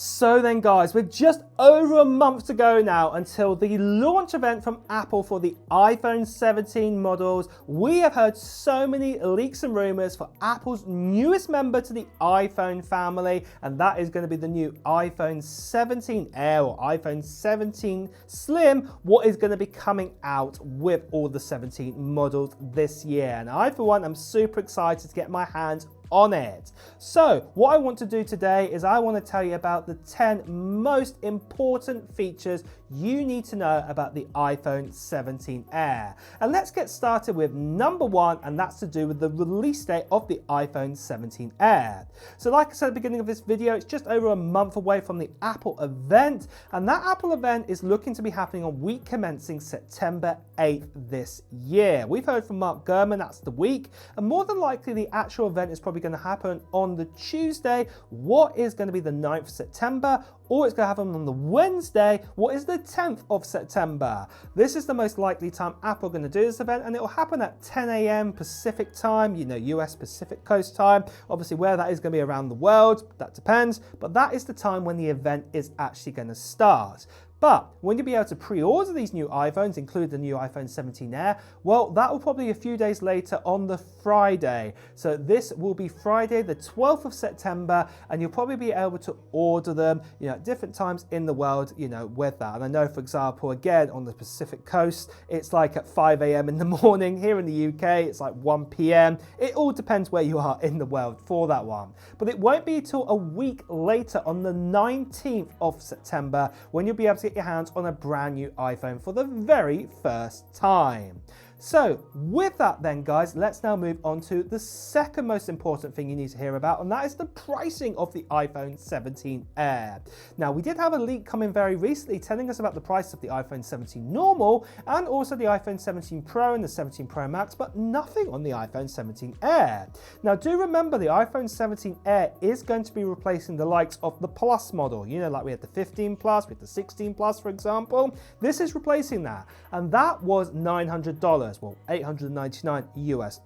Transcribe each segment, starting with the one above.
So then guys, with just over a month to go now until the launch event from Apple for the iPhone 17 models, we have heard so many leaks and rumors for Apple's newest member to the iPhone family, and that is going to be the new iPhone 17 Air or iPhone 17 Slim, what is going to be coming out with all the 17 models this year. And I, for one, am super excited to get my hands on it. So what I want to do today is I want to tell you about the 10 most important features you need to know about the iPhone 17 Air. And let's get started with number one, and that's to do with the release date of the iPhone 17 Air. So like I said at the beginning of this video, it's just over a month away from the Apple event, and that Apple event is looking to be happening on week commencing September 8th this year. We've heard from Mark Gurman, that's the week, and more than likely the actual event is probably going to happen on the Tuesday, what is going to be the 9th of September, or it's going to happen on the Wednesday, what is the 10th of September. This is the most likely time Apple are going to do this event, and it will happen at 10 a.m. Pacific time, you know, US Pacific Coast time. Obviously where that is going to be around the world, that depends, but that is the time when the event is actually going to start. But when you'll be able to pre-order these new iPhones, including the new iPhone 17 Air, well, that will probably be a few days later on the Friday. So this will be Friday, the 12th of September, and you'll probably be able to order them, you know, at different times in the world, you know, with that. And I know, for example, again, on the Pacific Coast, it's like at 5 a.m. in the morning. Here in the UK, it's like 1 p.m. It all depends where you are in the world for that one. But it won't be until a week later on the 19th of September when you'll be able to get your hands on a brand new iPhone for the very first time. So with that then guys, let's now move on to the second most important thing you need to hear about, and that is the pricing of the iPhone 17 Air. Now we did have a leak come in very recently telling us about the price of the iPhone 17 normal and also the iPhone 17 Pro and the 17 Pro Max, but nothing on the iPhone 17 Air. Now do remember the iPhone 17 Air is going to be replacing the likes of the Plus model, you know, like we had the 15 Plus, with the 16 Plus for example. This is replacing that, and that was $900. Well, $899 US.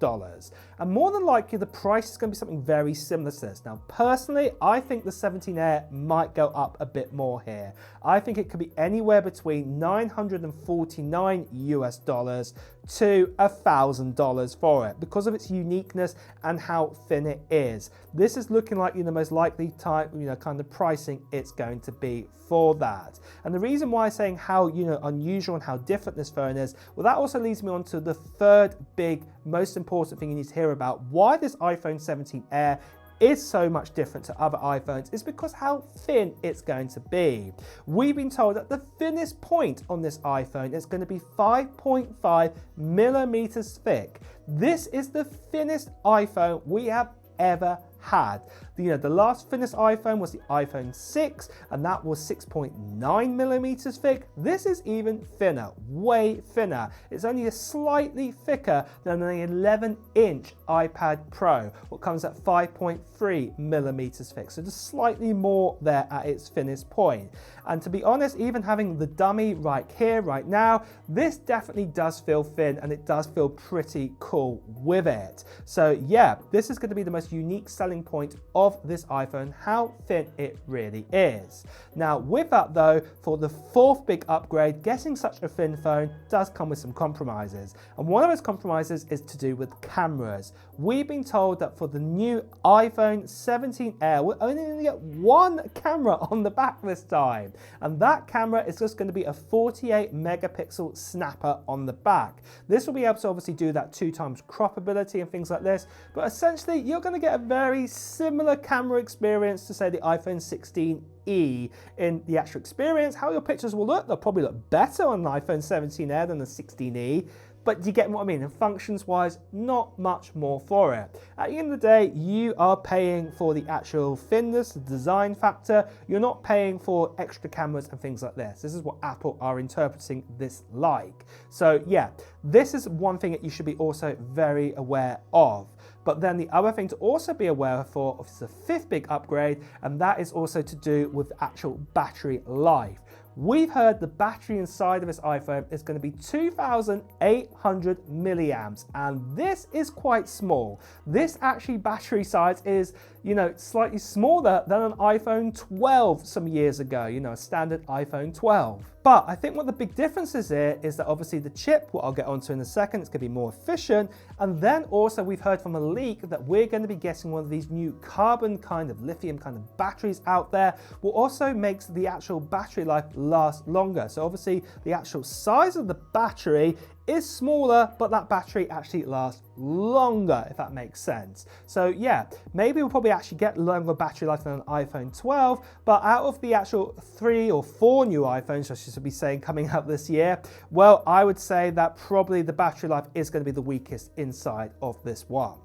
And more than likely the price is going to be something very similar to this. Now personally, I think the 17 Air might go up a bit more here. I think it could be anywhere between $949 US to $1,000 for it because of its uniqueness and how thin it is. This is looking like the most likely type, you know, kind of pricing it's going to be for that. And the reason why I'm saying how, you know, unusual and how different this phone is, well, that also leads me on to the third big, most important thing you need to hear about why this iPhone 17 Air is so much different to other iPhones is because how thin it's going to be. We've been told that the thinnest point on this iPhone is going to be 5.5 millimeters thick. This is the thinnest iPhone we have ever had. You know, the last thinnest iPhone was the iPhone 6, and that was 6.9 millimeters thick. This is even thinner, way thinner. It's only a slightly thicker than the 11-inch iPad Pro, what comes at 5.3 millimeters thick. So just slightly more there at its thinnest point. And to be honest, even having the dummy right here, right now, this definitely does feel thin, and it does feel pretty cool with it. So yeah, this is going to be the most unique selling point of this iPhone, how thin it really is. Now with that though, for the fourth big upgrade, getting such a thin phone does come with some compromises, and one of those compromises is to do with cameras. We've been told that for the new iPhone 17 Air, we're only going to get one camera on the back this time, and that camera is just going to be a 48 megapixel snapper on the back. This will be able to obviously do that 2x crop ability and things like this, but essentially you're going to get a very similar camera experience to say the iPhone 16e in the actual experience. How your pictures will look, they'll probably look better on the iPhone 17 Air than the 16e, but you get what I mean, and functions wise, not much more for it. At the end of the day, you are paying for the actual thinness, the design factor. You're not paying for extra cameras and things like this. This is what Apple are interpreting this like. So yeah, this is one thing that you should be also very aware of. But then the other thing to also be aware for is the fifth big upgrade, and that is also to do with actual battery life. We've heard the battery inside of this iPhone is going to be 2,800 milliamps, and this is quite small. This actually battery size is you know, slightly smaller than an iPhone 12 some years ago, you know, a standard iPhone 12. But I think what the big difference is here is that obviously the chip, what I'll get onto in a second, it's going to be more efficient. And then also we've heard from a leak that we're going to be getting one of these new carbon kind of lithium kind of batteries out there, what also makes the actual battery life last longer. So obviously the actual size of the battery is smaller, but that battery actually lasts longer, if that makes sense. So yeah, maybe we'll probably actually get longer battery life than an iPhone 12, but out of the actual 3 or 4 new iPhones, I should be saying, coming out this year, well, I would say that probably the battery life is going to be the weakest inside of this one.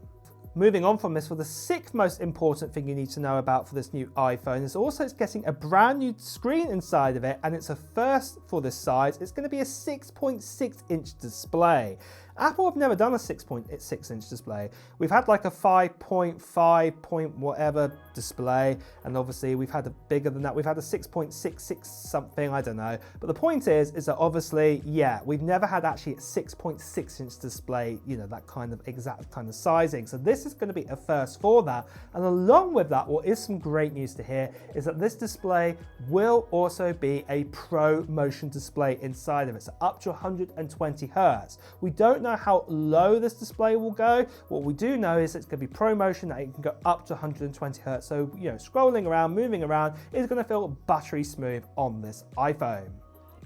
Moving on from this, for the 6th most important thing you need to know about for this new iPhone is also it's getting a brand new screen inside of it, and it's a first for this size. It's going to be a 6.6-inch display. Apple have never done a 6.6-inch display. We've had like a 5.5 point whatever display, and obviously we've had a bigger than that. We've had a 6.66 something, I don't know. But the point is that obviously, yeah, we've never had actually a 6.6-inch display, you know, that kind of exact kind of sizing. So this is going to be a first for that. And along with that, what is some great news to hear is that this display will also be a Pro Motion display inside of it, so up to 120 Hertz. We don't know how low this display will go. What we do know is it's going to be Pro Motion, that it can go up to 120 Hertz. So, you know, scrolling around, moving around is going to feel buttery smooth on this iPhone.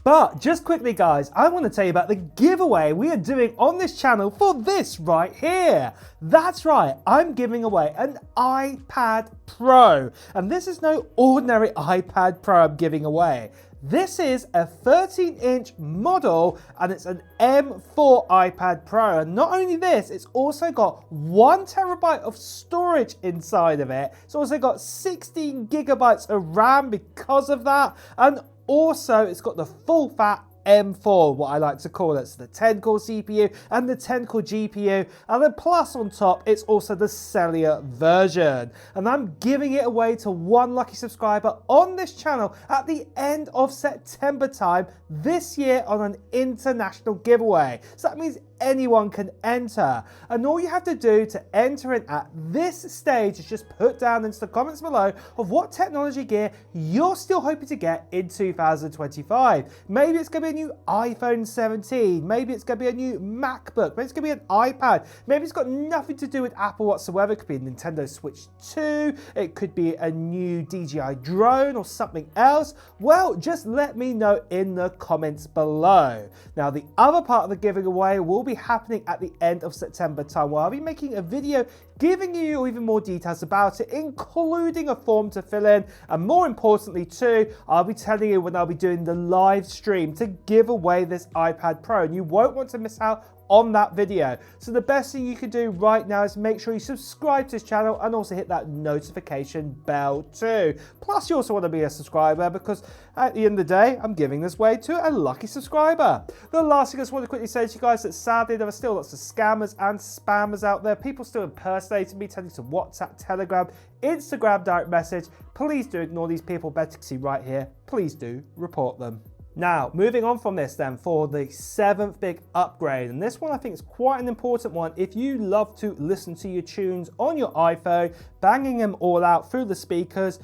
But just quickly, guys, I want to tell you about the giveaway we are doing on this channel for this right here. That's right, I'm giving away an iPad Pro. And this is no ordinary iPad Pro I'm giving away. This is a 13-inch model, and it's an M4 iPad Pro. And not only this, it's also got 1 terabyte of storage inside of it. It's also got 16 gigabytes of RAM because of that. And also, it's got the full-fat M4, what I like to call it. So the 10-core CPU and the 10-core GPU, and then plus on top, it's also the cellular version. And I'm giving it away to 1 lucky subscriber on this channel at the end of September time this year on an international giveaway. So that means anyone can enter. And all you have to do to enter in at this stage is just put down into the comments below of what technology gear you're still hoping to get in 2025. Maybe it's going to be a new iPhone 17. Maybe it's going to be a new MacBook. Maybe it's going to be an iPad. Maybe it's got nothing to do with Apple whatsoever. It could be a Nintendo Switch 2. It could be a new DJI drone or something else. Well, just let me know in the comments below. Now, the other part of the giving away will be happening at the end of September time, where I'll be making a video giving you even more details about it, including a form to fill in, and more importantly too, I'll be telling you when I'll be doing the live stream to give away this iPad Pro, and you won't want to miss out on that video. So the best thing you can do right now is make sure you subscribe to this channel and also hit that notification bell too. Plus you also want to be a subscriber, because at the end of the day, I'm giving this away to a lucky subscriber. The last thing I just want to quickly say to you guys, that sadly there are still lots of scammers and spammers out there. People still impersonating me, telling me to WhatsApp, Telegram, Instagram direct message. Please do ignore these people. Better to see right here. Please do report them. Now, moving on from this then, for the 7th big upgrade, and this one I think is quite an important one if you love to listen to your tunes on your iPhone, banging them all out through the speakers.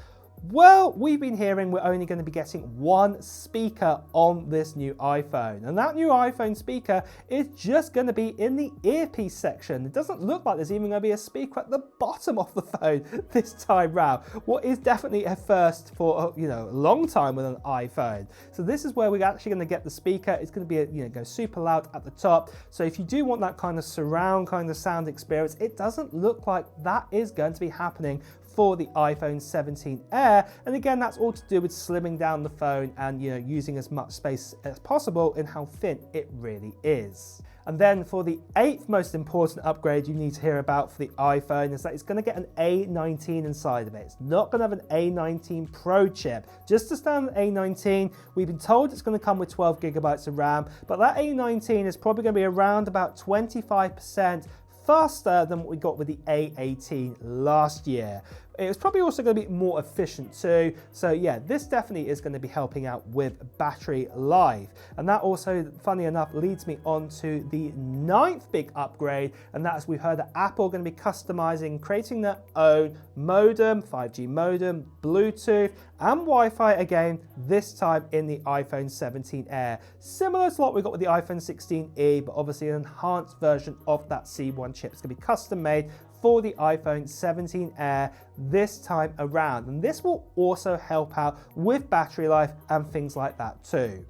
Well, we've been hearing we're only going to be getting 1 speaker on this new iPhone, and that new iPhone speaker is just going to be in the earpiece section. It doesn't look like there's even going to be a speaker at the bottom of the phone this time round. What is definitely a first for, you know, a long time with an iPhone. So this is where we're actually going to get the speaker. It's going to be, go super loud at the top. So if you do want that kind of surround kind of sound experience, it doesn't look like that is going to be happening for the iPhone 17 Air. And again, that's all to do with slimming down the phone and using as much space as possible in how thin it really is. And then for the 8th most important upgrade you need to hear about for the iPhone is that it's going to get an A19 inside of it. It's not going to have an A19 Pro chip. Just a standard A19, we've been told it's going to come with 12 gigabytes of RAM, but that A19 is probably going to be around about 25% faster than what we got with the A18 last year. It's probably also going to be more efficient too. So yeah, this definitely is going to be helping out with battery life. And that also, funny enough, leads me on to the 9th big upgrade, and that's, we've heard that Apple are going to be customizing, creating their own modem, 5G modem, Bluetooth, and Wi-Fi again, this time in the iPhone 17 Air. Similar to what we got with the iPhone 16e, but obviously an enhanced version of that C1 chip. It's going to be custom made for the iPhone 17 Air this time around. And this will also help out with battery life and things like that too.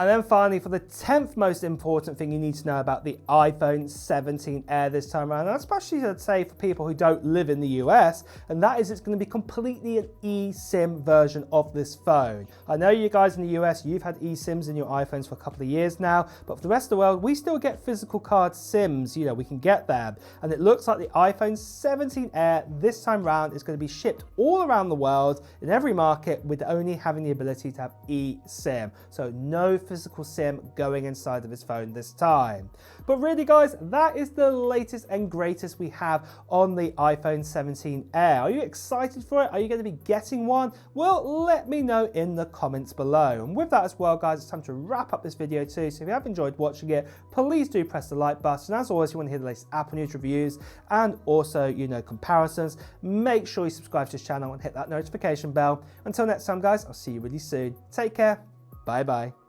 And then finally, for the 10th most important thing you need to know about the iPhone 17 Air this time around, and especially I'd say for people who don't live in the US, and that is it's going to be completely an eSIM version of this phone. I know you guys in the US, you've had eSIMs in your iPhones for a couple of years now, but for the rest of the world, we still get physical card SIMs, you know, we can get them. And it looks like the iPhone 17 Air this time around is going to be shipped all around the world in every market with only having the ability to have eSIM. So no physical SIM going inside of his phone this time. But really guys, that is the latest and greatest we have on the iPhone 17 Air. Are you excited for it? Are you going to be getting one? Well, let me know in the comments below. And with that as well guys, it's time to wrap up this video too. So if you have enjoyed watching it, please do press the like button. As always, if you want to hear the latest Apple News reviews and also, you know, comparisons, make sure you subscribe to this channel and hit that notification bell. Until next time guys, I'll see you really soon. Take care. Bye bye.